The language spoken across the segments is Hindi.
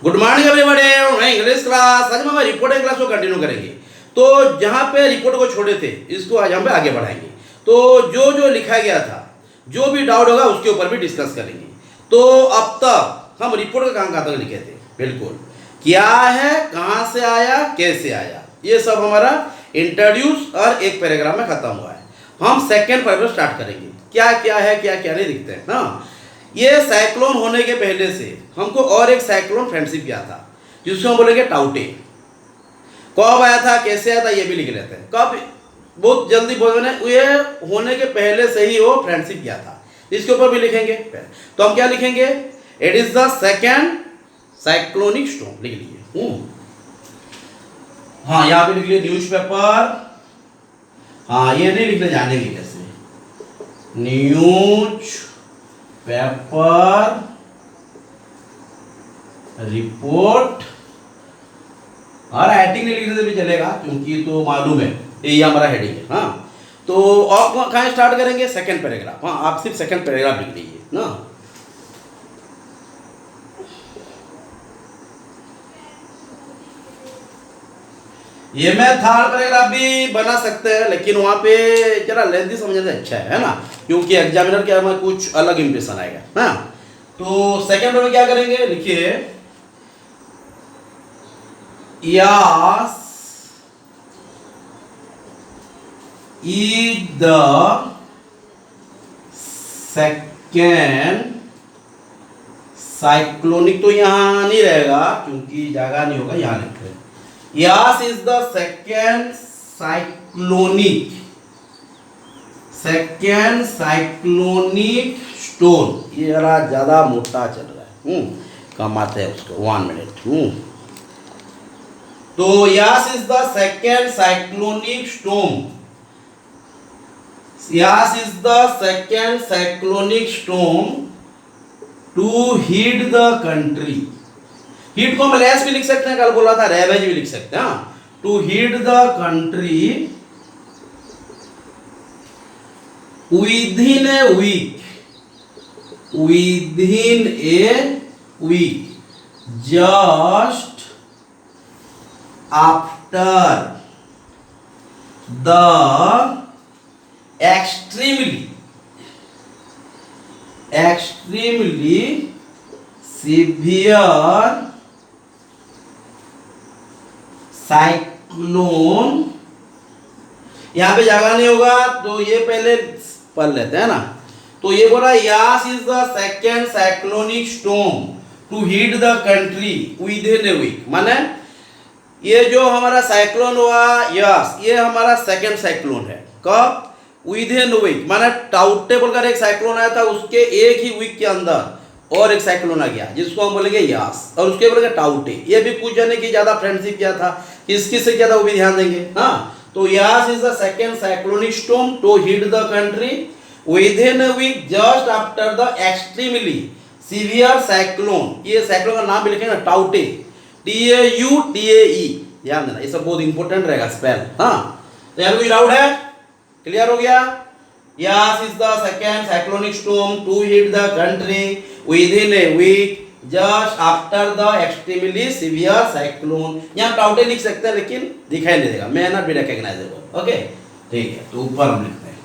गुड मॉर्निंग एवरीबॉडी, मैं इंग्लिश क्लास। आज हम रिपोर्टिंग क्लास को कंटिन्यू करेंगे। तो जहाँ पे रिपोर्ट को छोड़े थे, इसको आज हम पे आगे बढ़ाएंगे। तो जो जो लिखा गया था, जो भी डाउट होगा उसके ऊपर भी डिस्कस करेंगे। तो अब तक हम रिपोर्ट का कहाँ तक लिखे थे, बिल्कुल क्या है, कहाँ से आया, कैसे आया, ये सब हमारा इंट्रोड्यूस और एक पैराग्राफ में खत्म हुआ है। हम सेकेंड पैराग्राफ स्टार्ट करेंगे। क्या क्या है, क्या क्या नहीं दिखते हैं। हाँ, ये साइक्लोन होने के पहले से हमको और एक साइक्लोन फ्रेंडशिप किया था, जिसको हम बोलेंगे टाउटे। कब आया था, कैसे आया था, ये भी लिख लेते हैं। कब, बहुत जल्दी बोलने, ये होने के पहले से ही वो फ्रेंडशिप किया था, इसके ऊपर भी लिखेंगे। तो हम क्या लिखेंगे, it is the second cyclonic storm, लिख लीजिए। हाँ, यहाँ पे लिख लीजिए न्यूज़पेपर। हाँ, ये नहीं लिखने जानेंगे कैसे, न्यूज पेपर रिपोर्ट, और हेडिंग नहीं लिखने से भी चलेगा, क्योंकि तो मालूम है ये हमारा हेडिंग है। हाँ, तो और कहाँ स्टार्ट करेंगे, सेकंड पैराग्राफ। हाँ, आप सिर्फ सेकंड पैराग्राफ लिख लीजिए ना। ये मैं थर्ड पैराग्राफ भी बना सकते हैं, लेकिन वहाँ पे जरा लेंथी समझने से अच्छा है ना, क्योंकि एग्जामिनर के हमें कुछ अलग इंप्रेशन आएगा ना। तो सेकंड में क्या करेंगे, लिखिए यास इज द सेकेंड साइक्लोनिक, तो यहां नहीं रहेगा क्योंकि जगह नहीं होगा, यहां लिखते हैं Yaas is the second cyclonic storm. ये जरा ज्यादा मोटा चल रहा है, कम आता है उसको, 1 मिनट। तो Yaas is the second cyclonic storm, Yaas is the second cyclonic storm to hit the country. Hit को हम लैस भी लिख सकते हैं, कल बोला था रेवेज भी लिख सकते हैं। To hit the country within a week, within a week, just after the extremely severe cyclone. यहां पे जगह नहीं होगा तो ये पहले पढ़ लेते हैं ना। तो ये बोला Yaas is the second cyclonic storm to hit the country within a week. माने ये जो हमारा साइक्लोन हुआ यस, ये हमारा सेकेंड साइक्लोन है। कब, विदिन वीक, माने टाउटे बोलकर एक साइक्लोन आया था, उसके एक ही वीक के अंदर और एक साइक्लोन आ गया, जिसको हम बोलेंगे यास, और उसके बोलेंगे टाउटे। ये भी पूछ जाने की ज्यादा फ्रेंडशिप किया था, किस किस से किया था वो भी ध्यान देंगे। हाँ, तो Yaas is the second cyclonic storm to hit the country within a week just after the extremely severe cyclone. ये साइक्लोन का नाम भी लिखेंगे टाउटे, TAUTAE, ध्यान देना, ये सब बहुत इंपॉर्टेंट रहेगा स्पेल। हाँ, तो यहाँ कोई डाउट है, क्लियर हो गया। Yaas is the second cyclonic storm to hit the country within a week just after the extremely severe cyclone. यहाँ टाउटे लिख सकते हैं, लेकिन दिखाई नहीं देगा, may not be recognizable। Okay, ठीक है, तो ऊपर हम लिखते हैं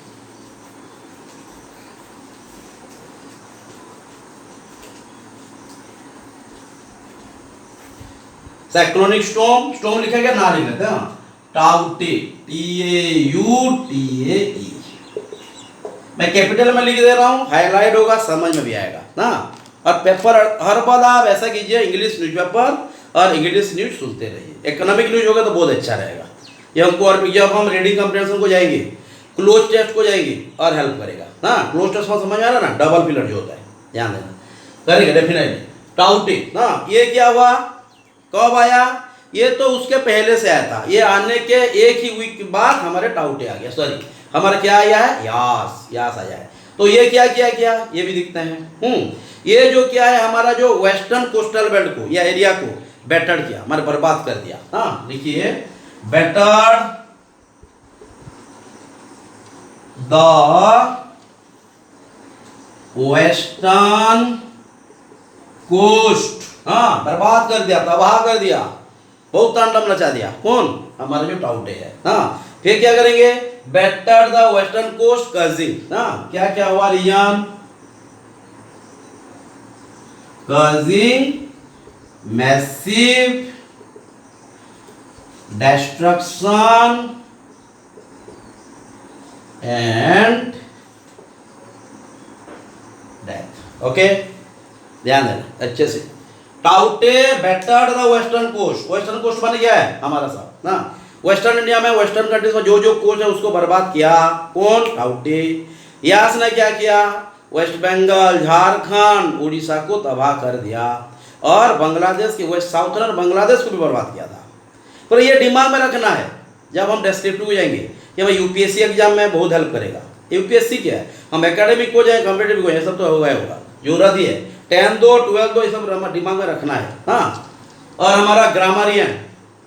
साइक्लोनिक स्टॉर्म। स्टॉर्म लिखा गया, ना लिख लेते हैं टाउटे, TAUTAE। मैं कैपिटल में लिख दे रहा हूं, हाईलाइट होगा, समझ में भी आएगा ना। और पेपर हर बार आप ऐसा कीजिए, इंग्लिश न्यूज़पेपर और इंग्लिश न्यूज सुनते रहिए। इकोनॉमिक न्यूज होगा तो बहुत अच्छा रहेगा ये हमको। और जब हम रीडिंग कंप्रेhension को जाएंगे, क्लोज टेस्ट को जाएंगे, और हेल्प करेगा ना। क्लोज टेस्ट में समझ आ रहा है ना, डबल फिलर जो होता है, ध्यान देना, करेंगे डेफिनेटली। टाउटे ना, ये क्या हुआ, कब आया, ये तो उसके पहले से आया था, ये आने के एक ही वीक के बाद हमारे टाउटे आ गया, सॉरी हमारा क्या आया है, यास, यास आया है। तो ये क्या किया, ये भी दिखते हैं। ये जो क्या है, हमारा जो वेस्टर्न कोस्टल बेल्ट को या एरिया को बेटर किया, हमारे बर्बाद कर दिया। हाँ, लिखिए बेटर द वेस्टर्न कोस्ट, हाँ, बर्बाद कर दिया, तबाह कर दिया, बहुत तांडव नचा दिया। कौन? हमारा जो टाउटे है। हाँ, फिर क्या करेंगे? Battered the western coast causing. हाँ, क्या क्या हुआ Riyan? Causing massive destruction and death। Okay, ध्यान देना अच्छे से। टाउटे battered the western coast. Western coast बन गया है हमारा साहब ना, वेस्टर्न इंडिया में, वेस्टर्न कंट्रीज में जो जो कोस्ट है उसको बर्बाद किया। कौन? टाउटे। यास ने क्या किया? वेस्ट बंगाल, झारखंड, उड़ीसा को तबाह कर दिया और बांग्लादेश के वेस्ट साउथर्न बांग्लादेश को भी बर्बाद किया था। पर ये दिमाग में रखना है जब हम डेस्क्रिप्टिव जाएंगे कि हमें यूपीएससी एग्जाम में बहुत हेल्प करेगा। यूपीएससी क्या है? हम एकेडमिक को जाए, कॉम्पिटेटिव को जाए, सब तो होगा ही होगा, जरूरत ही है। 10 दो 12 दो ये सब दिमाग में रखना है। हाँ, और हमारा ग्रामरियन,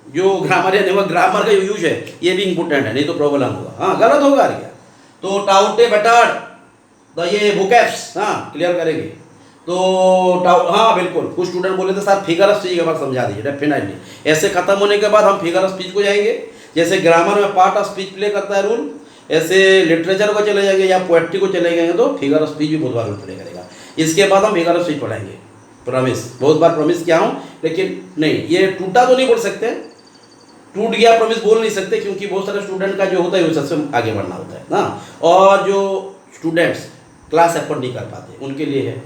जो ग्रामरियन है, ग्रामर का यूज है, ये भी इंपॉर्टेंट है, नहीं तो प्रॉब्लम होगा। हाँ, गलत होगा क्या? तो टाउटे बेटार्ड तो ये बुकेप्स, हाँ क्लियर करेंगे। तो हाँ बिल्कुल, कुछ स्टूडेंट बोले थे सर फिगर ऑफ स्पीच के बाद समझा दीजिए। डेफिनेटली ऐसे खत्म होने के बाद हम फिगर ऑफ स्पीच को जाएंगे। जैसे ग्रामर में पार्ट ऑफ स्पीच प्ले करता है रोल, ऐसे लिटरेचर को चले जाएंगे या पोएट्री को चले जाएंगे तो फिगर ऑफ स्पीच भी बहुत बार रोल प्ले करेगा। इसके बाद हम फिगर ऑफ स्पीच पढ़ाएंगे, प्रॉमिस। बहुत बार प्रॉमिस किया हूँ, लेकिन नहीं, ये टूटा तो नहीं बोल सकते, टूट गया प्रॉमिस बोल नहीं सकते, क्योंकि बहुत सारे स्टूडेंट का जो होता है वो सबसे आगे बढ़ना होता है ना, और जो स्टूडेंट्स क्लास एफर्ट नहीं कर पाते उनके लिए है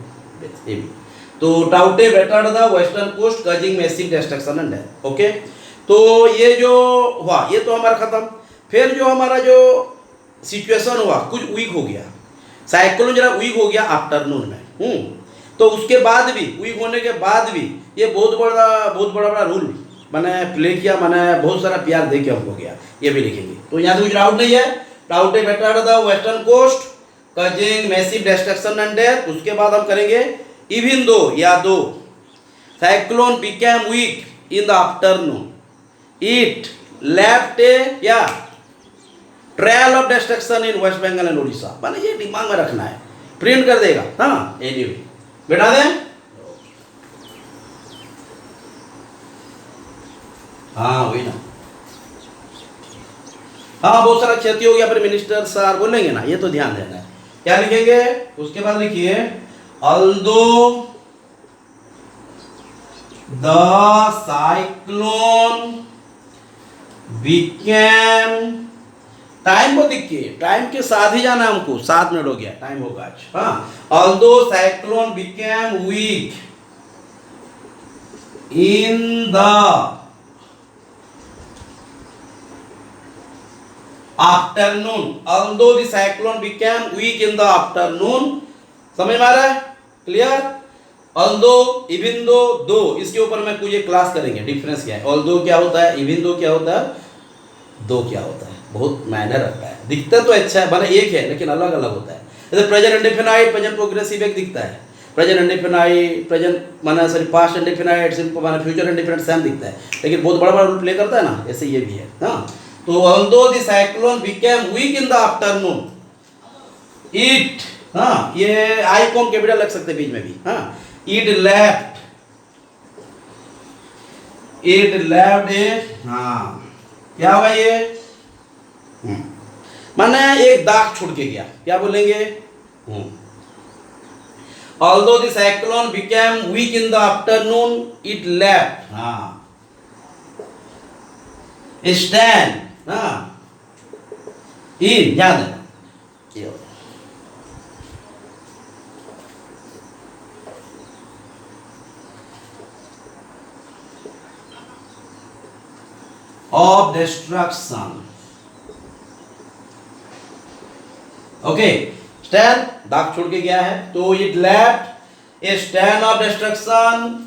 ये भी। तो टाउटे battered the western coast causing massive destruction and death. Okay, तो ये जो हुआ ये तो हमारा खत्म। फिर जो हमारा जो सिचुएशन हुआ कुछ वीक हो गया, साइक्लोन जरा वीक हो गया आफ्टरनून में। तो उसके बाद भी, वीक होने के बाद भी ये बहुत बड़ा रूल मैंने प्ले किया, मैंने बहुत सारा प्यार दे के हमको गया, ये भी लिखेंगे। तो यहाँ से कुछ डाउट नहीं है। टाउटे battered the western coast causing massive destruction and death. उसके बाद हम करेंगे इवन दो या दो cyclone became weak in the afternoon it left a या trail of destruction in waste Bengal and Orissa. मैंने ये दिमाग में रखना है, प्रिंट कर देगा। हाँ एनीवे बैठा दें। हाँ वही ना, हाँ बहुत सारा क्षति हो गया, फिर मिनिस्टर सर बोलेंगे ना, ये तो ध्यान देना है। क्या लिखेंगे? उसके बाद लिखिए although the cyclone became, time को देखिए, टाइम के साथ ही जाना हमको, 7 मिनट हो गया, टाइम होगा आज। हाँ, although cyclone became weak in the afternoon, although the cyclone became weak in the afternoon, समझ में आ रहा है? क्लियर? although, even though, दो, इसके ऊपर मैं कुछ एक क्लास करेंगे, डिफरेंस क्या है, although क्या होता है, even though क्या होता है, दो क्या होता है, बहुत मायने रखता है। दिखता तो अच्छा है, माने एक है लेकिन अलग अलग होता है। जैसे प्रेजेंट इंडेफिनाइट, प्रेजेंट प्रोग्रेसिव एक दिखता है, प्रेजेंट इंडेफिनाइट, प्रेजेंट माना सॉरी पास्ट इंडेफिनाइट, सिंपल माना फ्यूचर इंडेफिनाइट सेम दिखता है, लेकिन बहुत बड़ा रोल प्ले करता है ना, ऐसे ये भी है। हाँ, तो although the cyclone became weak in the afternoon, it, हाँ ये आई कॉम कैपिटल लग सकते बीच में भी। हाँ, it left ए, हाँ क्या हुआ ये, माने एक दाग छोड़ के गया, क्या बोलेंगे? although the cyclone became weak in the afternoon, it left, हाँ stand, हाँ in, याद है of destruction। ओके, stand दाग छोड़ के गया है, तो it left a stand of destruction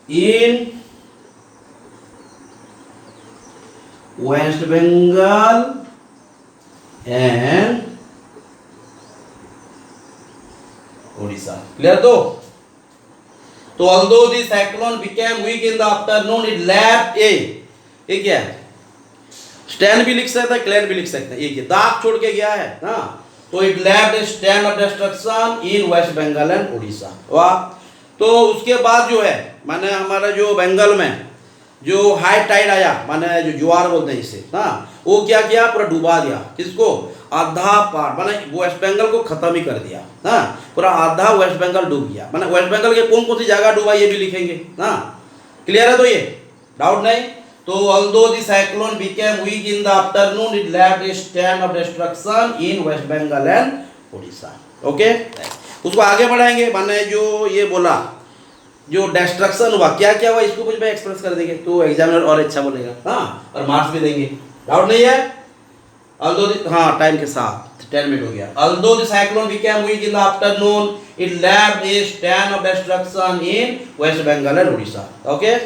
in West Bengal and Odisha। Clear? तो although the cyclone became weak in the afternoon, it left a, ये क्या है, स्टैंड भी लिख सकता है, क्लैन भी लिख सकते हैं, एक दाग छोड़ के गया है। हाँ, तो it left a stand of destruction in waste Bengal and Orissa. वाह, तो उसके बाद जो है माने हमारा जो बंगाल में जो हाई टाइड आया, माने जो ज्वार बोलते हैं इसे, हाँ, वो क्या किया, पूरा डुबा दिया। किसको? आधा पार्ट, माने वेस्ट बंगाल को खत्म ही कर दिया। हाँ, पूरा आधा वेस्ट बंगाल डूब गया। माने वेस्ट बंगाल के कौन कौन सी जगह डूबा ये भी लिखेंगे। हाँ, क्लियर है? तो ये डाउट नहीं। तो although the cyclone became weak in the afternoon, it left a stand of destruction in West Bengal and Odisha. Okay, उसको आगे बढ़ाएंगे। माने जो ये बोला जो डिस्ट्रक्शन हुआ, क्या क्या हुआ, इसको कुछ में एक्सप्रेस कर देंगे तो एग्जामिनर और अच्छा बोलेगा। हाँ, और मार्क्स भी देंगे। डाउट नहीं है? although हाँ, टाइम के साथ 10 मिनट हो गया। although the cyclone became weak in the afternoon, it left a stand of destruction in West Bengal and Odisha. Okay,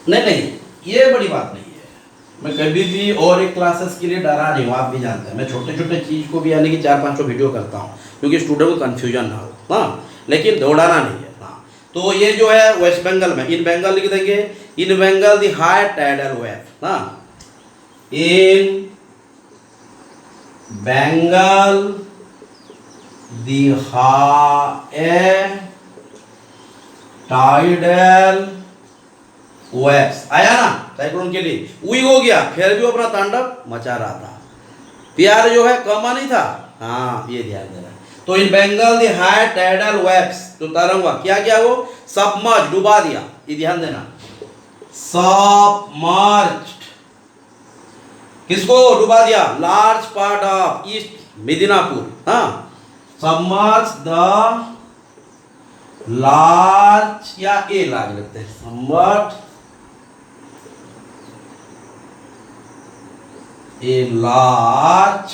नहीं, ये बड़ी बात नहीं है। मैं कभी भी और एक क्लासेस के लिए डरा नहीं हूँ, आप भी जानते हैं। मैं छोटे छोटे चीज़ को भी यानी कि 4-5 वीडियो करता हूँ क्योंकि स्टूडेंट को कन्फ्यूजन ना हो। हाँ, लेकिन दौड़ाना नहीं है। हाँ, तो ये जो है वेस्ट बंगाल में, इन बंगाल लिख देंगे, इन Bengal the high tidal wave. हाँ, इन Bengal the high tidal waves आया ना, साइक्लोन के लिए वीक हो गया, फिर भी वो अपना तांडव मचा रहा था। प्यार जो है कमा नहीं था। हाँ, ये ध्यान देना। तो इन Bengal the high tidal waves, जो तरंग हुआ, क्या क्या वो सबमर्ज, डुबा दिया। ये ध्यान देना, सबमर्ज्ड, किसको डुबा दिया? Large part of east Midnapore. हाँ, सबमर्ज द लार्ज, या ए लार्ज लगते हैं, submerge a large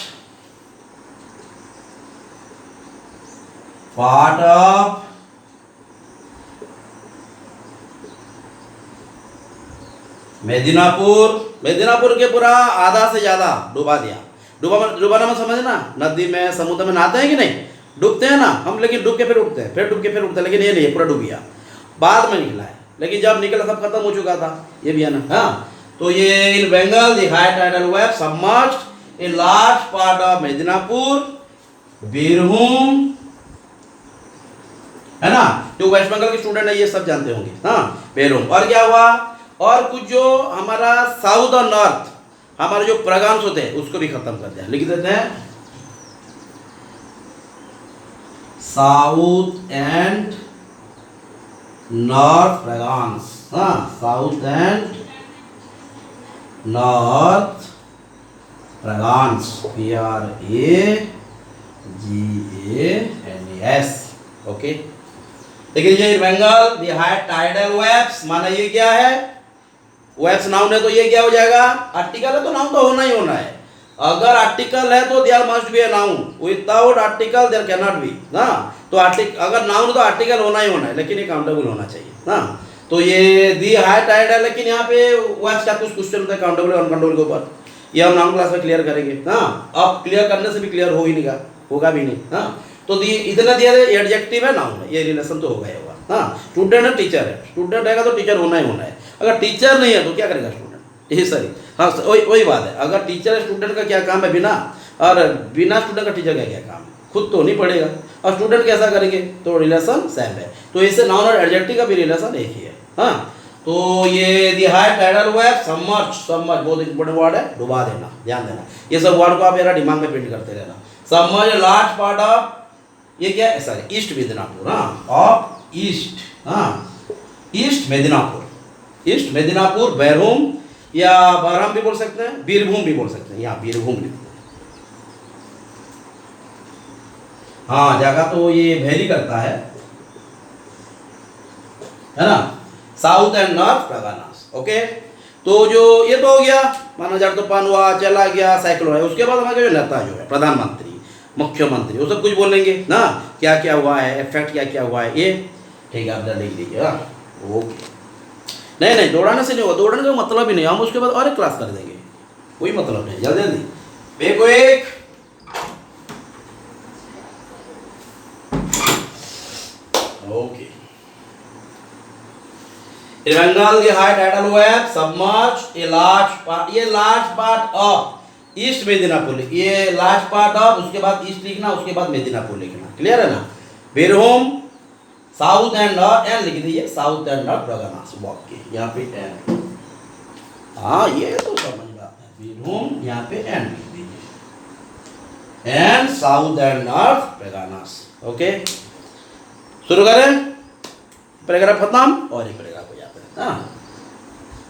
part of Medinipur के पूरा आधा से ज्यादा डुबा दिया। डुबाना में समझना, नदी में समुद्र में नहाते हैं कि नहीं, डूबते हैं ना हम, लेकिन डूब के फिर उठते हैं, फिर डूब के फिर उठते हैं, लेकिन ये नहीं, पूरा डूब गया। बाद में निकला है, लेकिन जब निकला सब खत्म हो चुका था। ये भी है ना। हाँ, तो ये in Bengal the high tidal wave submerged a large part of Medinipur, Birbhum, है ना। जो वेस्ट बंगाल के स्टूडेंट है ये सब जानते होंगे। हाँ, बीरभूम। और क्या हुआ, और कुछ जो हमारा साउथ और नॉर्थ हमारे जो प्रगांश होते हैं उसको भी खत्म कर दिया। लिख देते हैं साउथ एंड नॉर्थ प्रगांश। हाँ, south and north Parganas, PRAGANS। Okay, लेकिन ये Bengal the high tidal waves, माना ये क्या है, वेव्स नाउन है तो ये क्या हो जाएगा, आर्टिकल है तो नाउन तो होना ही होना है। अगर आर्टिकल है तो there must be a noun, without article there can not be. ना, तो अगर नाउन तो आर्टिकल होना ही होना है, लेकिन ये काउंटेबल होना चाहिए ना। तो ये दी हाई टाइड है, लेकिन यहाँ पे वेव्स का कुछ क्वेश्चन होता है काउंटेबल और अनकाउंटेबल के ऊपर, ये हम नाउन क्लास में क्लियर करेंगे। हाँ, अब क्लियर करने से भी क्लियर हो ही नहीं, होगा भी नहीं। हाँ, तो इतना दिया है, एडजेक्टिव है, नाउन है, ये रिलेशन तो होगा ही होगा। हाँ, स्टूडेंट है, टीचर है, स्टूडेंट रहेगा तो टीचर होना ही होना है। अगर टीचर नहीं है तो क्या करेगा स्टूडेंट, ये सही। हाँ, वही बात है, अगर टीचर है, स्टूडेंट का क्या काम है बिना, और बिना स्टूडेंट का टीचर का क्या काम है, खुद तो नहीं पढ़ेगा, और स्टूडेंट कैसा करेंगे, तो रिलेशन सेम है। तो इससे नाउन और एडजेक्टिव का भी रिलेशन एक ही है। हाँ, तो ये दी हाई टाइडल वेव सबमर्ज बहुत इंपॉर्टेंट वर्ड है, डुबा देना, ध्यान देना। ये सब वर्ड को आप मेरा दिमाग में प्रिंट करते रहना। सबमर्ज लार्ज पार्ट ऑफ, ये क्या है, सॉरी, ईस्ट मिदनापुर। हाँ, ऑफ ईस्ट, हाँ, ईस्ट मिदनापुर, बीरभूम, या बहराम भी बोल सकते हैं, बीरभूम भी बोल सकते हैं, यहाँ बीरभूम लिखते हैं। हाँ, जगह तो ये वेरी करता है ना, साउथ एंड नॉर्थ प्रगानास। ओके, तो जो ये तो हो गया, माना जड़ तूफान हुआ, चला गया, साइक्लोन है। उसके बाद हमारे जो नेता जो है, प्रधानमंत्री, मुख्यमंत्री, वो सब कुछ बोलेंगे ना, क्या क्या हुआ है, इफेक्ट क्या क्या हुआ है, ये ठीक है, आप लिख लीजिए। ओके, नहीं, दौड़ाने से नहीं होगा, दौड़ने का मतलब ही नहीं, हम उसके बाद और एक क्लास कर देंगे, कोई मतलब नहीं। जल्दी देखो, एक okay, Bengal the high tidal wave submerged a large part, ये large part of east Medinipur, ये लार्ज पार्ट ऑफ, उसके बाद ईस्ट लिखना, उसके बाद मेदिनापुर लिखना। क्लियर है ना। Birbhum south and north, and लिख दीजिए साउथ एंड नॉर्थ परगनास के यहाँ पे एंड। हाँ ये तो समझ बात है, बीरभूम यहाँ पे एंड लिख दीजिए, and south and north Parganas. Okay, शुरू करें, पैराग्राफ खत्म और एक पैराग्राफ हो जाता है। हाँ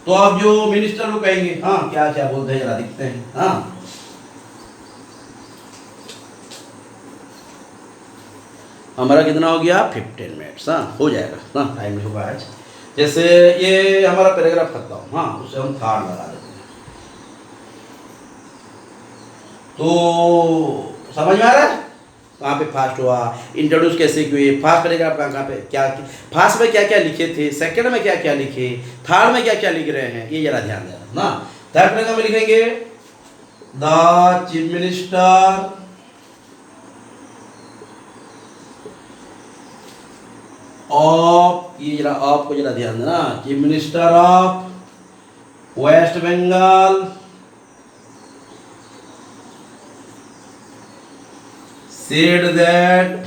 तो आप जो मिनिस्टर को कहेंगे, हाँ क्या क्या बोलते हैं जरा दिखते हैं। हाँ हमारा कितना हो गया 15 मिनट्स। हाँ हो जाएगा, हाँ टाइम होगा आज। जैसे ये हमारा पैराग्राफ खत्म, हाँ उसे हम थार्ड लगा देते हैं। तो समझ में आ रहा है कहाँ पे फास्ट हुआ, इंट्रोड्यूस कैसे किए, फास्ट पैराग्राफ कहाँ पे क्या, फास्ट में क्या क्या लिखे थे, सेकंड में क्या क्या लिखे, थर्ड में क्या क्या लिख रहे हैं, ये जरा ध्यान देना ना। थर्ड पैराग्राफ में लिखेंगे द चीफ मिनिस्टर ऑफ, ये जरा ऑफ को जरा ध्यान देना, chief minister of West Bengal said that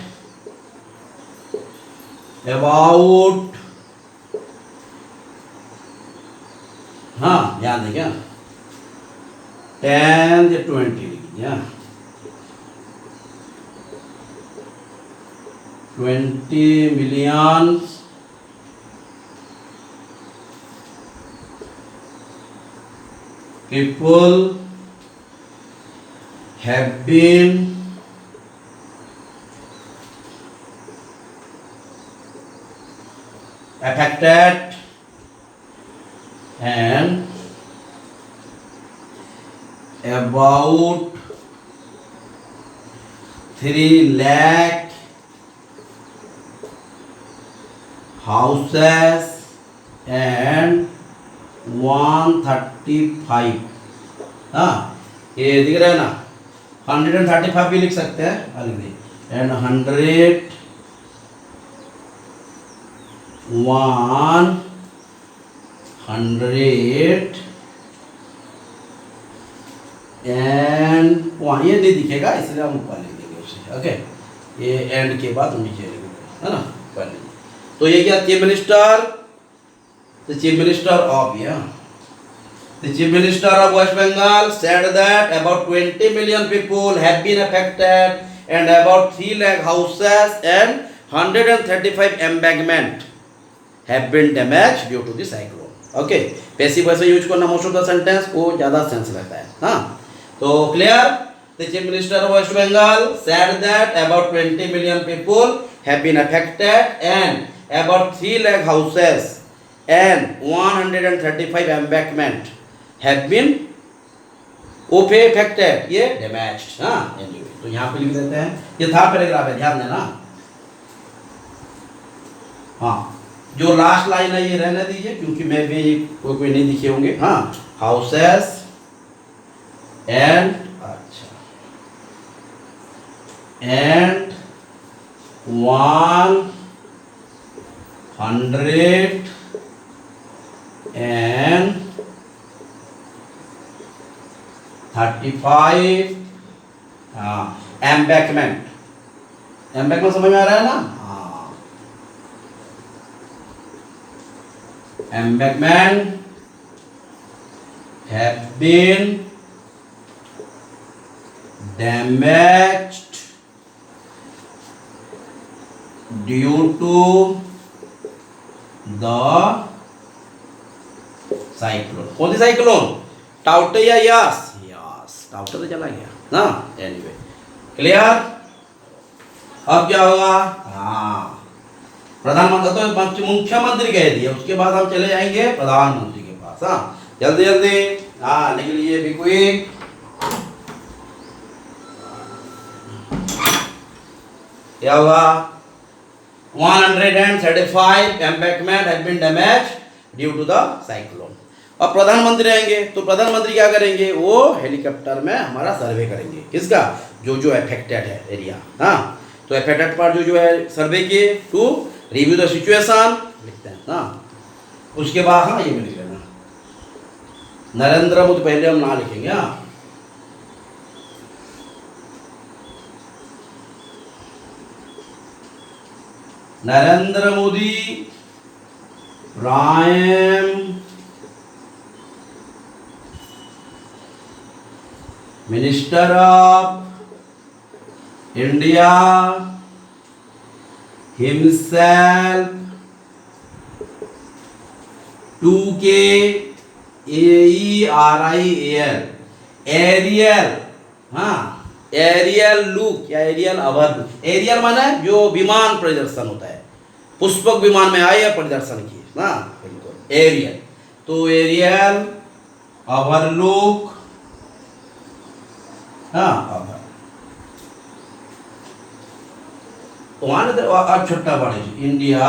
about, हाँ ध्यान दें क्या 10 या 20 लिखिए, 20 million people have been affected and about 3 lakh houses and 135, हाँ ये दिख रहा है ना, 135 भी लिख सकते हैं, एंड 100 100 एंड वहाँ ये नहीं दिखेगा इसलिए हम ऊपर लिख देंगे उसे। ओके, ये एंड के बाद हम नीचे लिखेंगे, है ना पहले। तो ये क्या chief minister, the chief minister of, या the chief minister of West Bengal said that about 20 million people have been affected and about 3 lakh houses and 135 embankment have been damaged due to the cyclone. Okay, passive voice use करना मोस्ट ऑफ द सेंटेंस को ज्यादा सेंस लगता है। हाँ तो clear, the chief minister of West Bengal said that about 20 million people have been affected and about 3 lakh houses and 135 embankment have been affected, ये damaged। हाँ तो यहाँ पे लिख देते हैं, ये था पैराग्राफ है, ध्यान देना। हाँ जो लास्ट लाइन है ये रहने दीजिए क्योंकि मैं भी कोई नहीं दिखे होंगे। हाँ हाउसेस एंड, अच्छा, एंड 135 एम्बैकमेंट, एम्बैकमेंट समझ में आ रहा है ना। Embankment have been damaged due to the cyclone। कौन सी साइक्लोन, टाउटे या यस, यस टाउटे तो चला गया ना। एनीवे क्लियर, अब क्या होगा, हाँ प्रधानमंत्री तो मुख्यमंत्री कह दिया, उसके बाद हम चले जाएंगे प्रधानमंत्री के पास। हाँ जल्दी जल्दी, हाँ लिख लीजिए भी क्विक। क्या होगा, 135 embankment have been damaged due to the cyclone. अब प्रधानमंत्री आएंगे तो प्रधानमंत्री क्या करेंगे, वो हेलीकॉप्टर में हमारा सर्वे करेंगे, किसका, जो जो अफेक्टेड है एरिया। हाँ तो अफेक्टेड पर जो है सर्वे किए, टू रिव्यू द सिचुएशन लिखते हैं। हाँ उसके बाद, हाँ ये भी लिख लेना, नरेंद्र मोदी पहले हम ना लिखेंगे। हाँ Narendra Modi prime minister of India himself took AERIAL aerial, हाँ एरियल लुक या एरियल अवर लुक। एरियल माने जो विमान परिदर्शन होता है, पुष्पक विमान में आए या परिदर्शन किए ना, एरियल। तो एरियल ओवरलुक, हाँ अवर तो वहां छोटा बड़े India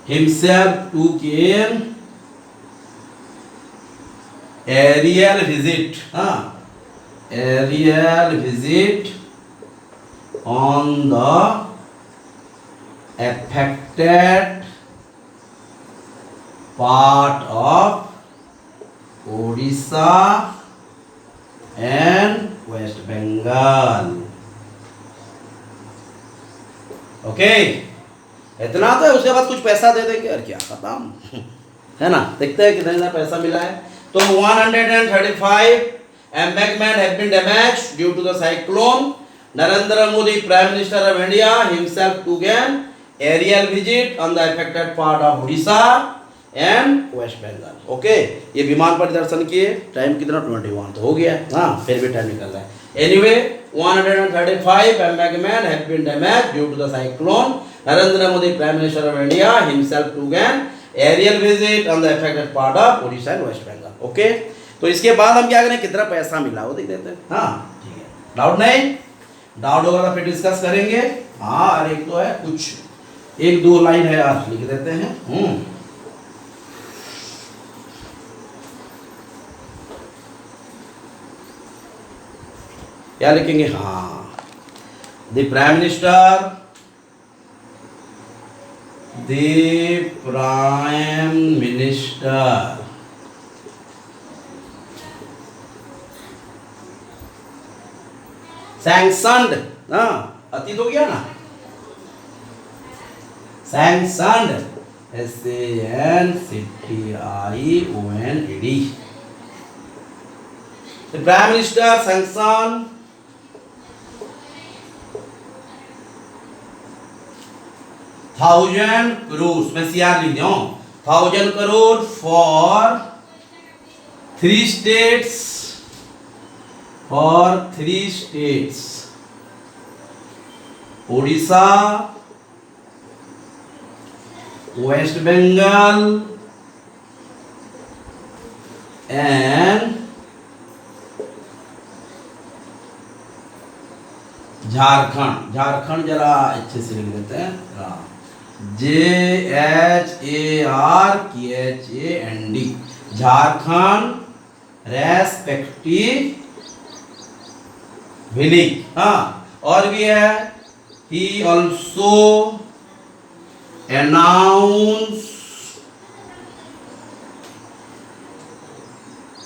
himself took an aerial visit, aerial visit on the affected part of Odisha and West Bengal. Okay इतना तो है, उसके बाद कुछ पैसा दे देंगे और क्या खत्म है ना। देखते हैं कितना पैसा मिला है। तो 135 embankment have been damaged due to the cyclone. Narendra Modi, Prime Minister of India, himself took an aerial visit on the affected part of Odisha and West Bengal. Okay ये विमान परिदर्शन किए। टाइम कितना 21 तो हो गया, हाँ फिर भी टाइम निकल रहा है। Anyway 135 embankment have been damaged due to the cyclone. Narendra Modi, Prime Minister of India, himself took an aerial visit on the affected part of Odisha and West Bengal. Okay तो इसके बाद हम क्या करें, कितना पैसा मिला वो देख देते हैं। हाँ ठीक है, डाउट नहीं, डाउट होगा तो फिर डिस्कस करेंगे। हाँ और एक तो है कुछ एक दो लाइन है आज लिख देते हैं। क्या लिखेंगे, हाँ the prime minister, the prime minister sanctioned, हाँ अतीत हो गया ना, sanctioned SANCTIONED, the prime minister sanction 1000 crores, मैं CR लिख दिया हूँ, 1000 crore for 3 states, Odisha, West Bengal and Jharkhand. Jharkhand जरा अच्छे से लिख देते हैं, JHARKHAND, झारखंड रेस्पेक्टिवली। हाँ और भी है, he also announced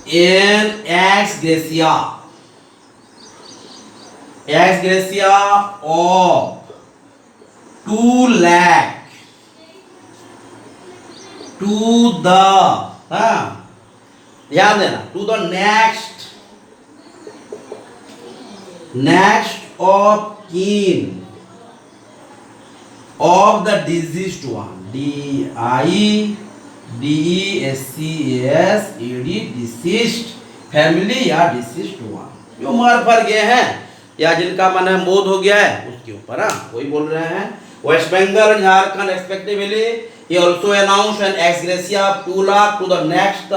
an ex gratia of 2 lakh to the, ध्यान देना, to the next of kin of the deceased one, DECEASED, deceased family या deceased one, जो मर फर गए हैं या जिनका मन है मौत हो गया है उसके ऊपर। हाँ वही बोल रहे हैं। West Bengal and Jharkhand respectively he also announced an ex gratia of 2 lakh to the next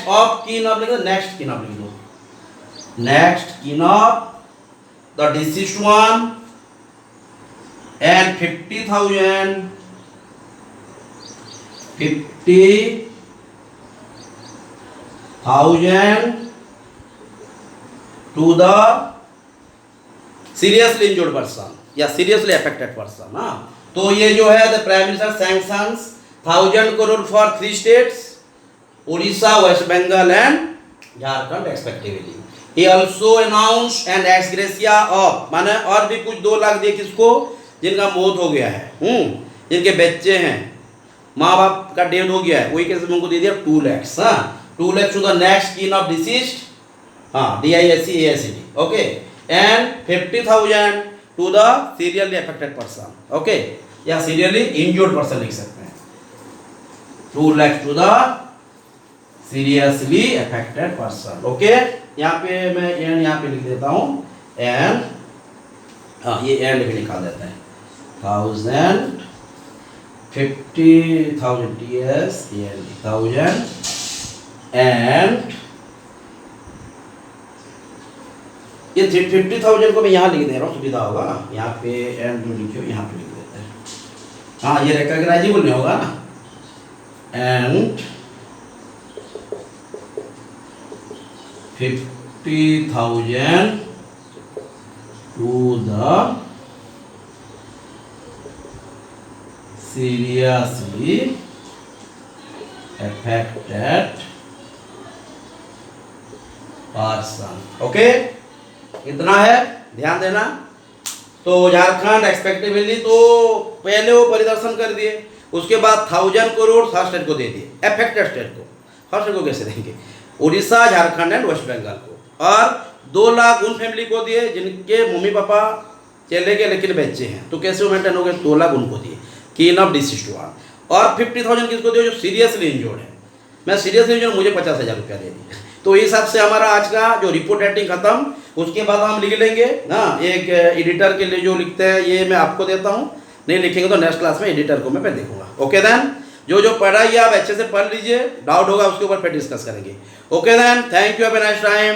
of kin of the deceased one and 50,000 to the seriously injured person या सीरियसली अफेक्टेड पर्सन। हाँ तो ये जो है the prime minister sanctions 1000 crore for 3 states, Orissa, West Bengal and Jharkhand respectively. He also announced an ex gratia of, माने और भी कुछ 2 लाख दिए किसको, जिनका मौत हो गया है, जिनके बच्चे हैं, माँ बाप का डेथ हो गया है, वही कैसे उनको दे दिया 2 lakhs, 2 lakhs to the next kin of deceased, DISC, okay, and 50,000 to the serially affected person, okay, या serially injured person लिख सकते हैं, 2 lakhs to the seriously affected person, okay. यहाँ पे मैं एंड यहाँ पे लिख देता हूँ, एंड ये एंड भी निकाल देते हैं, 50,000 TS एंड 1000 एंड ये 50,000 को मैं यहाँ लिख दे रहा हूँ, सुविधा होगा ना, यहाँ पे एंड जो लिखियो यहाँ पे लिख देते हैं, हाँ ये रिकॉग्नाइजेबल नहीं होगा ना, and 50,000 to the seriously affected person, okay, इतना है, ध्यान देना। तो झारखंड एक्सपेक्टेबली तो पहले वो परिदर्शन कर दिए, उसके बाद 1000 करोड़ हर स्टेट को दे दिए, अफेक्टेड स्टेट को, हर स्टेट को कैसे देंगे, उड़ीसा, झारखंड एंड वेस्ट बंगाल को, और 2 लाख उन फैमिली को दिए जिनके मम्मी पापा चले गए लेकिन बच्चे हैं, तो कैसे वो मेंटेन हो गए, 2 लाख उनको दिए, कीन ऑफ डिसीज्ड वन, और 50,000 किसको दिए, जो सीरियसली इंजोर्ड है, मैं सीरियसली इंजोर्ड, मुझे 50,000 रुपया दे दिए। तो इस हिसाब से हमारा आज का जो रिपोर्ट राइटिंग खत्म, उसके बाद हम लिख लेंगे ना, एक एडिटर के लिए जो लिखते हैं ये मैं आपको देता हूँ, नहीं लिखेंगे तो नेक्स्ट क्लास में एडिटर को मैं देखूंगा, ओके देन, जो पढ़ा है आप अच्छे से पढ़ लीजिए, डाउट होगा उसके ऊपर फिर डिस्कस करेंगे, okay then, thank you, have a nice time.